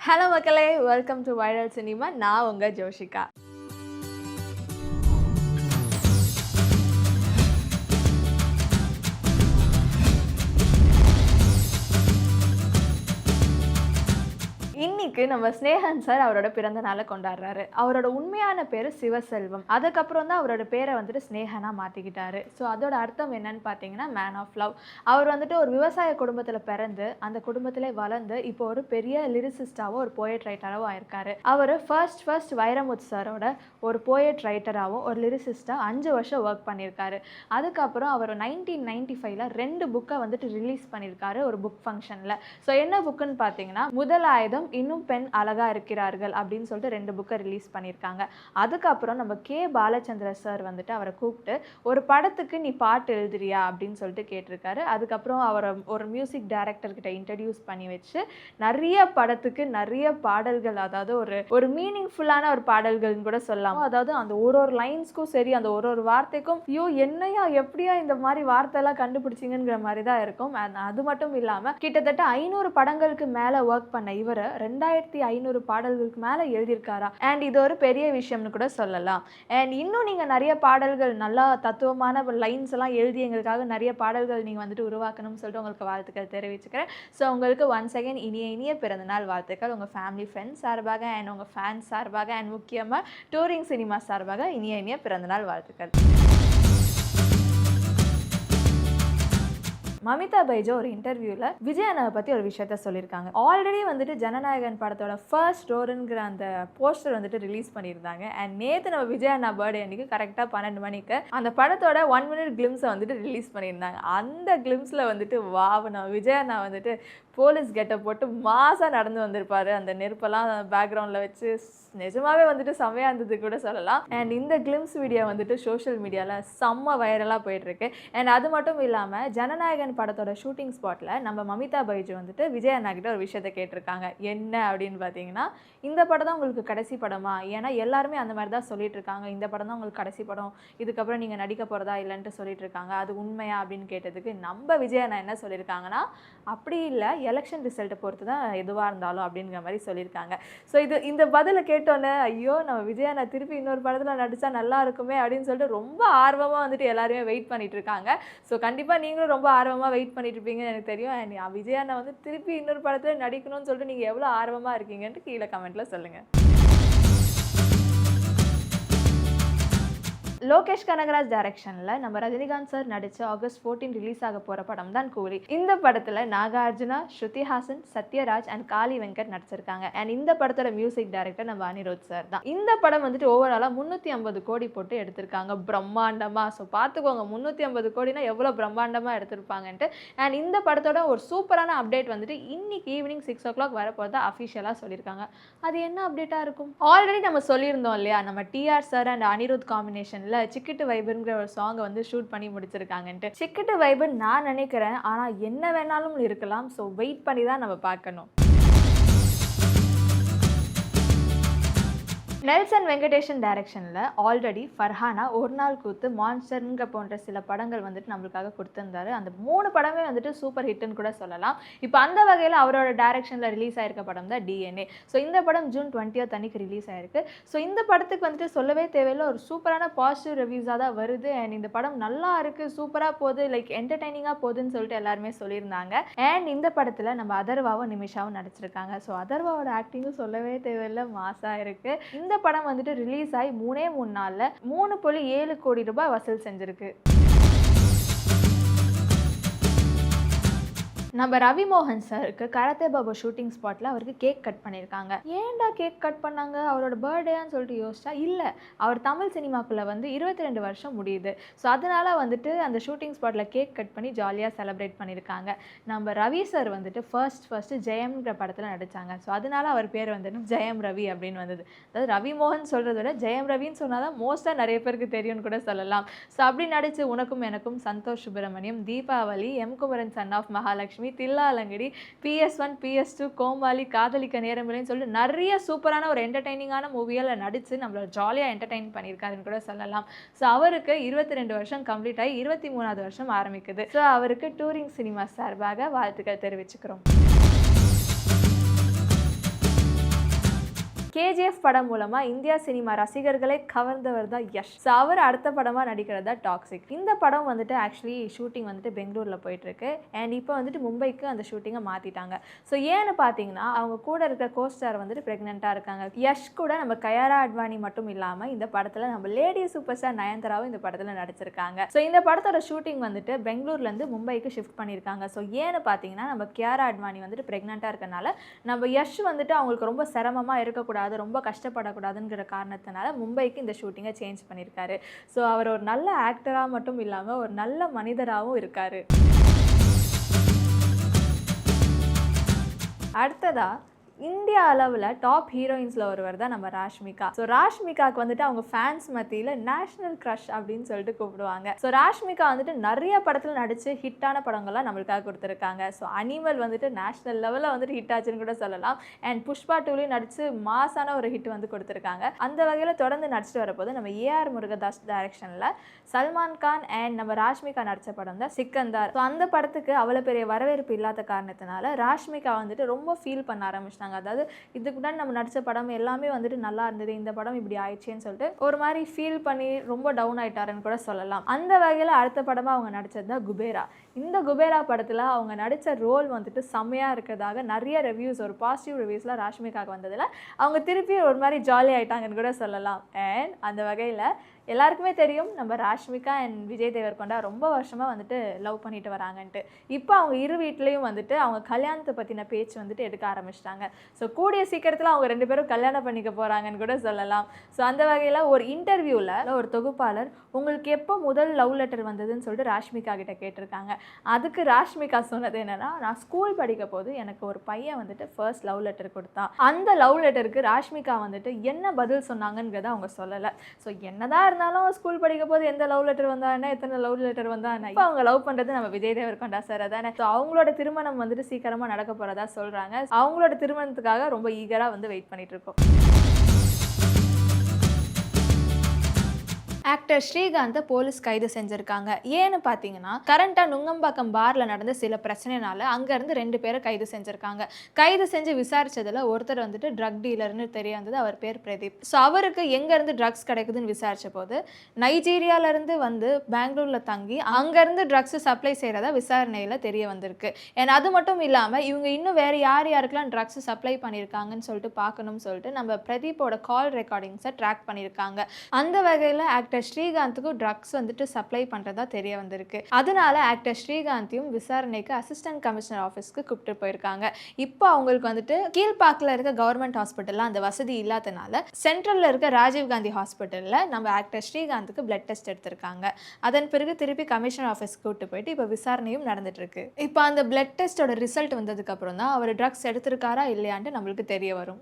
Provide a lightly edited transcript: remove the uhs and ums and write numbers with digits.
Hello மக்களே, welcome to viral cinema. நான் உங்கள் ஜோஷிகா. இன்னைக்கு நம்ம ஸ்னேகன் சார் அவரோட பிறந்த நாளை கொண்டாடுறாரு. அவரோட உண்மையான பேர் சிவசெல்வம். அதுக்கப்புறம் தான் அவரோட பேரை வந்துட்டு ஸ்னேகனா மாற்றிக்கிட்டாரு. ஸோ அதோட அர்த்தம் என்னன்னு பார்த்தீங்கன்னா மேன் ஆஃப் லவ். அவர் வந்துட்டு ஒரு விவசாய குடும்பத்தில் பிறந்து அந்த குடும்பத்திலே வளர்ந்து இப்போ ஒரு பெரிய லிரிசிஸ்டாவோ ஒரு போயட் ரைட்டராகவும் ஆயிருக்காரு. அவர் ஃபர்ஸ்ட் வைரமுத்து சாரோட ஒரு போயட் ரைட்டராகவும் ஒரு லிரிசிஸ்டாக 5 வருஷம் ஒர்க் பண்ணியிருக்காரு. அதுக்கப்புறம் அவர் 1995ல் 2 புக்கை வந்துட்டு ரிலீஸ் பண்ணியிருக்காரு ஒரு புக் ஃபங்க்ஷனில். ஸோ என்ன புக்குன்னு பார்த்தீங்கன்னா முதல் ஆயுதம், இன்னும் பெண் அழகா இருக்கிறார்கள் அப்படின்னு சொல்லிட்டு 2 புக்கை ரிலீஸ் பண்ணியிருக்காங்க. அதுக்கப்புறம் நம்ம கே பாலச்சந்திர சார் வந்துட்டு அவரை கூப்பிட்டு ஒரு படத்துக்கு நீ பாட்டு எழுதுறியா அப்படின்னு சொல்லிட்டு கேட்டிருக்காரு. அதுக்கப்புறம் அவரை ஒரு மியூசிக் டைரக்டர்கிட்ட இன்ட்ரடியூஸ் பண்ணி வச்சு நிறைய படத்துக்கு நிறைய பாடல்கள், அதாவது ஒரு மீனிங்ஃபுல்லான ஒரு பாடல்கள்னு கூட சொல்லலாம். அதாவது அந்த ஒரு லைன்ஸ்க்கும் சரி, அந்த ஒரு வார்த்தைக்கும் ஐயோ என்னையா எப்படியா இந்த மாதிரி வார்த்தையெல்லாம் கண்டுபிடிச்சிங்கிற மாதிரி தான் இருக்கும். அது மட்டும் இல்லாமல் கிட்டத்தட்ட 500 படங்களுக்கு மேலே ஒர்க் பண்ண இவர் 2500 பாடல்களுக்கு மேலே எழுதியிருக்காரா. அண்ட் இது ஒரு பெரிய விஷயம்னு கூட சொல்லலாம். அண்ட் இன்னும் நீங்கள் நிறைய பாடல்கள் நல்லா தத்துவமான லைன்ஸ் எல்லாம் எழுதி எங்களுக்காக நிறைய பாடல்கள் நீங்கள் வந்துட்டு உருவாக்கணும்னு சொல்லிட்டு உங்களுக்கு வாழ்த்துக்கள் தெரிவிச்சுக்கிறேன். ஸோ உங்களுக்கு ஒன்ஸ் அகேன் இனிய பிறந்தநாள் வாழ்த்துக்கள் உங்கள் ஃபேமிலி ஃப்ரெண்ட்ஸ் சார்பாக அண்ட் உங்கள் ஃபேன்ஸ் சார்பாக அண்ட் முக்கியமாக டூரிங் சினிமா சார்பாக இனிய பிறந்தநாள் வாழ்த்துக்கள். மமிதா பைஜோ ஒரு இன்டர்வியூவில் விஜய் அண்ணாவை பற்றி ஒரு விஷயத்த சொல்லியிருக்காங்க. ஆல்ரெடி வந்துட்டு ஜனநாயகன் படத்தோட ஃபர்ஸ்ட் ரோடுங்கிற அந்த போஸ்டர் வந்துட்டு ரிலீஸ் பண்ணியிருந்தாங்க. அண்ட் நேற்று நம்ம விஜய் அண்ணா பர்த்டே அன்றைக்கி கரெக்டாக 12 மணிக்கு அந்த படத்தோட 1 மினிட் கிளிம்ஸை வந்துட்டு ரிலீஸ் பண்ணியிருந்தாங்க. அந்த கிளிம்ஸில் வந்துட்டு நம்ம விஜய் அண்ணா வந்துட்டு போலீஸ் கெட்டப் போட்டு மாசாக நடந்து வந்திருப்பாரு. அந்த நெருப்பெல்லாம் பேக்ரவுண்டில் வச்சு நிஜமாவே வந்துட்டு செம்மையாக இருந்தது கூட சொல்லலாம். அண்ட் இந்த கிளிம்ஸ் வீடியோ வந்துட்டு சோஷியல் மீடியாவில் செம்ம வைரலாக போயிட்டுருக்கு. அண்ட் அது மட்டும் இல்லாமல் ஜனநாயகன் படத்தோட ஷூட்டிங் ஸ்பாட்டில் நம்ம மமிதா பைஜு வந்துட்டு விஜய் அண்ணா கிட்ட ஒரு விஷயத்த கேட்டிருக்காங்க. என்ன அப்படின்னு பார்த்தீங்கன்னா, இந்த படம் தான் உங்களுக்கு கடைசி படமா? ஏன்னா எல்லாருமே அந்த மாதிரி தான் சொல்லிட்டு இருக்காங்க, இந்த படம் தான் உங்களுக்கு கடைசி படம், இதுக்கப்புறம் நீங்கள் நடிக்க போகிறதா இல்லைன்ட்டு சொல்லிட்டு இருக்காங்க, அது உண்மையா அப்படின்னு கேட்டதுக்கு நம்ம விஜய் அண்ணா என்ன சொல்லியிருக்காங்கன்னா, அப்படி இல்லை, எலெக்ஷன் ரிசல்ட்டை பொறுத்து தான் எதுவாக இருந்தாலும் அப்படிங்கிற மாதிரி சொல்லியிருக்காங்க. ஸோ இந்த பதிலை கேட்டோன்னே ஐயோ நம்ம விஜய் அண்ணா திருப்பி இன்னொரு படத்தில் நடித்தா நல்லா இருக்குமே அப்படின்னு சொல்லிட்டு ரொம்ப ஆர்வமாக வந்துட்டு எல்லாருமே வெயிட் பண்ணிட்டு இருக்காங்க. ஸோ கண்டிப்பாக நீங்களும் ரொம்ப ஆர்வமாக வெயிட் பண்ணிட்டு இருப்பீங்கன்னு எனக்கு தெரியும். அண்ட் விஜய் அண்ணா வந்து திருப்பி இன்னொரு படத்தில் நடிக்கணும்னு சொல்லிட்டு நீங்கள் எவ்வளோ ஆர்வமாக இருக்கீங்கன்ட்டு கீழே கமெண்ட்டில் சொல்லுங்கள். லோகேஷ் கனகராஜ் டைரக்ஷனில் நம்ம ரஜினிகாந்த் சார் நடித்த August 14 ரிலீஸ் ஆக போகிற படம் தான் கூலி. இந்த படத்தில் நாகார்ஜுனா, ஸ்ருதிஹாசன், சத்யராஜ் அண்ட் காளி வெங்கட் நடிச்சிருக்காங்க. அண்ட் இந்த படத்தோட மியூசிக் டைரக்டர் நம்ம அனிருத் சார் தான். இந்த படம் வந்துட்டு ஓவராலாக 350 கோடி போட்டு எடுத்திருக்காங்க பிரம்மாண்டமாக. ஸோ பார்த்துக்கோங்க 350 கோடினா எவ்வளோ பிரம்மாண்டமாக எடுத்திருப்பாங்கன்ட்டு. அண்ட் இந்த படத்தோட ஒரு சூப்பரான அப்டேட் வந்துட்டு இன்னைக்கு ஈவினிங் 6 o'clock வரப்போது அஃபிஷியலாக சொல்லியிருக்காங்க. அது என்ன அப்டேட்டாக இருக்கும்? ஆல்ரெடி நம்ம சொல்லியிருந்தோம் இல்லையா, நம்ம டிஆர் சார் அண்ட் அனிருத் காம்பினேஷனில் சிக்கிட்டு வைபுங்கிற ஒரு சாங்கை வந்து ஷூட் பண்ணி முடிச்சிருக்காங்கன்ட்டு. சிக்கிட்டு வைபுன்னு நான் நினைக்கிறேன், ஆனால் என்ன வேணாலும் இருக்கலாம். ஸோ வெயிட் பண்ணி தான் நம்ம பார்க்கணும். நெல்சன் வெங்கடேஷன் டைரக்ஷனில் ஆல்ரெடி ஃபர்ஹானா, ஒரு நாள் கூத்து, மான்ஸ்டருங்க போன்ற சில படங்கள் வந்துட்டு நம்மளுக்காக கொடுத்துருந்தாரு. அந்த 3 படமே வந்துட்டு சூப்பர் ஹிட்னு கூட சொல்லலாம். இப்போ அந்த வகையில் அவரோட டைரக்ஷனில் ரிலீஸ் ஆயிருக்க படம் தான் DNA. ஸோ இந்த படம் June 20th அன்னைக்கு ரிலீஸ் ஆயிருக்கு. ஸோ இந்த படத்துக்கு வந்துட்டு சொல்லவே தேவையில்லை, ஒரு சூப்பரான பாசிட்டிவ் ரிவ்யூஸாக தான் வருது. அண்ட் இந்த படம் நல்லா இருக்குது, சூப்பராக போகுது, லைக் என்டர்டைனிங்காக போகுதுன்னு சொல்லிட்டு எல்லாருமே சொல்லியிருந்தாங்க. அண்ட் இந்த படத்தில் நம்ம அதர்வாவும் நிமிஷாவும் நடிச்சிருக்காங்க. ஸோ அதர்வாவோட ஆக்டிங்கும் சொல்லவே தேவையில்லை, மாசாக இருக்குது. இந்த படம் வந்துட்டு ரிலீஸ் ஆகி 3 நாள்ல 3.7 கோடி ரூபாய் வசூல் செஞ்சிருக்கு. நம்ம ரவி மோகன் சாருக்கு கராத்தே பாபா ஷூட்டிங் ஸ்பாட்டில் அவருக்கு கேக் கட் பண்ணியிருக்காங்க. ஏன்டா கேக் கட் பண்ணாங்க, அவரோட பர்த்டேன்னு சொல்லிட்டு யோசிச்சா இல்லை, அவர் தமிழ் சினிமாக்குள்ளே வந்து 22 வருஷம் முடியுது. ஸோ அதனால் வந்துட்டு அந்த ஷூட்டிங் ஸ்பாட்டில் கேக் கட் பண்ணி ஜாலியாக செலிப்ரேட் பண்ணியிருக்காங்க. நம்ம ரவி சார் வந்துட்டு ஃபர்ஸ்ட் ஜெயம்ங்கிற படத்தில் நடித்தாங்க. ஸோ அதனால் அவர் பேர் வந்துட்டு ஜெயம் ரவி அப்படின்னு வந்தது. அதாவது ரவி மோகன் சொல்கிறத விட ஜெயம் ரவின்னு சொன்னால் தான் மோஸ்ட்டாக நிறைய பேருக்கு தெரியும்னு கூட சொல்லலாம். ஸோ அப்படி நடித்து உனக்கும் எனக்கும், Santosh Subramaniam, Deepavali, M Kumaran son of Mahalakshmi, Thillalangadi, PS1, PS2, Komali, காதலிக்க நேரமில்லைன்னு சொல்லிட்டு நிறைய சூப்பரான ஒரு என்டர்டைனிங்கான மூவியால் நடித்து நம்மளை ஜாலியாக என்டர்டைன் பண்ணியிருக்காருன்னு கூட சொல்லலாம். ஸோ அவருக்கு 22 வருஷம் கம்ப்ளீட் ஆகி 23வது வருஷம் ஆரம்பிக்குது. ஸோ அவருக்கு டூரிங் சினிமா சார்பாக வாழ்த்துக்கள் தெரிவிச்சுக்கிறோம். கேஜிஎஃப் படம் மூலமா இந்தியா சினிமா ரசிகர்களை கவர்ந்தவர் தான் யஷ். ஸோ அவர் அடுத்த படமா நடிக்கிறது தான் டாக்ஸிக். இந்த படம் வந்துட்டு ஆக்சுவலி ஷூட்டிங் வந்துட்டு பெங்களூர்ல போயிட்டு இருக்கு. அண்ட் இப்போ வந்துட்டு மும்பைக்கு அந்த ஷூட்டிங்கை மாத்திட்டாங்க. ஸோ ஏன்னு பார்த்தீங்கன்னா அவங்க கூட இருக்கிற கோஸ்டார் வந்துட்டு பிரெக்னெண்டா இருக்காங்க. யஷ் கூட நம்ம கயாரா அட்வானி மட்டும் இல்லாம இந்த படத்துல நம்ம லேடி சூப்பர் ஸ்டார் நயன்தாராவும் இந்த படத்துல நடிச்சிருக்காங்க. ஸோ இந்த படத்தோட ஷூட்டிங் வந்துட்டு பெங்களூர்ல இருந்து மும்பைக்கு ஷிஃப்ட் பண்ணியிருக்காங்க. ஸோ ஏன்னு பார்த்தீங்கன்னா நம்ம கியாரா அட்வானி வந்துட்டு பிரெக்னெண்டா இருக்கனால நம்ம யஷ் வந்துட்டு அவங்களுக்கு ரொம்ப சிரமமா இருக்கக்கூடாது, ரொம்ப கஷ்டப்படக்கூடாதுங்கிற காரணத்தினால மும்பைக்கு இந்த ஷூட்டிங்கை சேஞ்ச் பண்ணியிருக்காரு. ஸோ அவர் ஒரு நல்ல ஆக்டரா மட்டும் இல்லாம ஒரு நல்ல மனிதராகவும் இருக்காரு. அடுத்ததா இந்தியா அளவில் டாப் ஹீரோயின்ஸில் ஒருவர் தான் நம்ம ராஷ்மிகா. ஸோ ராஷ்மிகாவுக்கு வந்துட்டு அவங்க ஃபேன்ஸ் மத்தியில் நேஷனல் க்ரஷ் அப்படின்னு சொல்லிட்டு கூப்பிடுவாங்க. ஸோ ராஷ்மிகா வந்துட்டு நிறைய படத்தில் நடித்து ஹிட்டான படங்கள்லாம் நம்மளுக்காக கொடுத்துருக்காங்க. ஸோ அனிமல் வந்துட்டு நேஷனல் லெவலில் வந்துட்டு ஹிட் ஆச்சுன்னு கூட சொல்லலாம். அண்ட் புஷ்பா டூலையும் நடித்து மாசான ஒரு ஹிட் வந்து கொடுத்துருக்காங்க. அந்த வகையில் தொடர்ந்து நடிச்சிட்டு வரப்போது நம்ம ஏஆர் முருகதாஸ் டைரக்ஷனில் சல்மான் கான் அண்ட் நம்ம ராஷ்மிகா நடித்த படம் தான் சிக்கந்தார். ஸோ அந்த படத்துக்கு அவ்வளோ பெரிய வரவேற்பு இல்லாத காரணத்தினால ராஷ்மிகா வந்துட்டு ரொம்ப ஃபீல் பண்ண ஆரம்பிச்சிட்டாங்க. அதாவது இதுக்கு முன்னாடி நம்ம நடித்த படம் எல்லாமே வந்துட்டு நல்லா இருந்தது, இந்த படம் இப்படி ஆயிடுச்சேன்னு சொல்லிட்டு ஒரு மாதிரி ஃபீல் பண்ணி ரொம்ப டவுன் ஆயிட்டாருன்னு கூட சொல்லலாம். அந்த வகையில் அடுத்த படமாக அவங்க நடித்தது தான் குபேரா. இந்த குபேரா படத்தில் அவங்க நடித்த ரோல் வந்துட்டு செம்மையாக இருக்கிறதாக நிறைய ரிவ்யூஸ், ஒரு பாசிட்டிவ் ரிவ்யூஸில் ராஷ்மிகாவுக்கு வந்ததில் அவங்க திருப்பி ஒரு மாதிரி ஜாலி ஆகிட்டாங்கன்னு கூட சொல்லலாம். அண்ட் அந்த வகையில் எல்லாருக்குமே தெரியும் நம்ம ராஷ்மிகா அண்ட் விஜய் தேவர்கொண்டா ரொம்ப வருஷமாக வந்துட்டு லவ் பண்ணிட்டு வராங்கன்ட்டு. இப்போ அவங்க இரு வீட்லேயும் வந்துட்டு அவங்க கல்யாணத்தை பற்றின பேச்சு வந்துட்டு எடுக்க ஆரம்பிச்சிட்டாங்க. ஸோ கூடிய சீக்கிரத்தில் அவங்க 2 பேரும் கல்யாணம் பண்ணிக்க போகிறாங்கன்னு கூட சொல்லலாம். ஸோ அந்த வகையில் ஒரு இன்டர்வியூவில் ஒரு தொகுப்பாளர் உங்களுக்கு எப்போ முதல் லவ் லெட்டர் வந்ததுன்னு சொல்லிட்டு ராஷ்மிகா கிட்ட கேட்டிருக்காங்க. அதுக்கு ராஷ்மிகா சொன்னது என்னென்னா, நான் ஸ்கூல் படிக்க போது எனக்கு ஒரு பையன் வந்துட்டு ஃபர்ஸ்ட் லவ் லெட்டர் கொடுத்தான். அந்த லவ் லெட்டருக்கு ராஷ்மிகா வந்துட்டு என்ன பதில் சொன்னாங்கங்கிறத அவங்க சொல்லலை. ஸோ என்னதான் இருந்தாலும் ஸ்கூல் படிக்க போது எந்த லவ் லெட்டர் வந்தா என்ன, எத்தனை லவ் லெட்டர் வந்தா என்ன, இப்போ அவங்க லவ் பண்ணுறது நம்ம விஜய் தேவர்கொண்டா சார் தானே. ஸோ அவங்களோட திருமணம் வந்துட்டு சீக்கிரமாக நடக்க போகிறதா சொல்கிறாங்க. அவங்களோட திருமணத்துக்காக ரொம்ப ஈகராக வந்து வெயிட் பண்ணிட்டு இருக்கோம். ஆக்டர் ஸ்ரீகாந்தை போலீஸ் கைது செஞ்சுருக்காங்க. ஏன்னு பார்த்தீங்கன்னா கரண்ட்டாக நுங்கம்பாக்கம் பாரில் நடந்த சில பிரச்சனைனால அங்கேருந்து 2 பேரை கைது செஞ்சுருக்காங்க. கைது செஞ்சு விசாரித்ததில் ஒருத்தர் வந்துட்டு ட்ரக் டீலர்னு தெரிய வந்தது. அவர் பேர் பிரதீப். ஸோ அவருக்கு எங்கேருந்து ட்ரக்ஸ் கிடைக்குதுன்னு விசாரித்த போது நைஜீரியாவிலேருந்து வந்து பெங்களூரில் தங்கி அங்கேருந்து ட்ரக்ஸு சப்ளை செய்கிறதா விசாரணையில் தெரிய வந்திருக்கு. ஏன்னா அது மட்டும் இல்லாமல் இவங்க இன்னும் வேறு யார் யாருக்கெல்லாம் ட்ரக்ஸு சப்ளை பண்ணியிருக்காங்கன்னு சொல்லிட்டு பார்க்கணும்னு சொல்லிட்டு நம்ம பிரதீப்போட கால் ரெக்கார்டிங்ஸை ட்ராக் பண்ணியிருக்காங்க. அந்த வகையில் ஆக்டர் ஸ்ரீகாந்துக்கு ட்ரக்ஸ் வந்துட்டு சப்ளை பண்றதா தெரிய வந்திருக்கு. அதனால ஆக்டர் ஸ்ரீகாந்தையும் விசாரணைக்கு அசிஸ்டன்ட் கமிஷனர் ஆஃபீஸ்க்கு கூப்பிட்டு போயிருக்காங்க. இப்போ அவங்களுக்கு வந்துட்டு கீழ்பாக்கில் இருக்க கவர்மெண்ட் ஹாஸ்பிட்டலில் அந்த வசதி இல்லாதனால சென்ட்ரலில் இருக்க ராஜீவ்காந்தி ஹாஸ்பிட்டலில் நம்ம ஆக்டர் ஸ்ரீகாந்துக்கு பிளட் டெஸ்ட் எடுத்திருக்காங்க. அதன் பிறகு திருப்பி கமிஷனர் ஆஃபீஸ்க்கு கூப்பிட்டு போயிட்டு இப்போ விசாரணையும் நடந்துட்டு இருக்கு. இப்போ அந்த பிளட் டெஸ்டோட ரிசல்ட் வந்ததுக்கு அப்புறம் தான் அவர் ட்ரக்ஸ் எடுத்திருக்காரா இல்லையான்ட்டு நம்மளுக்கு தெரிய வரும்.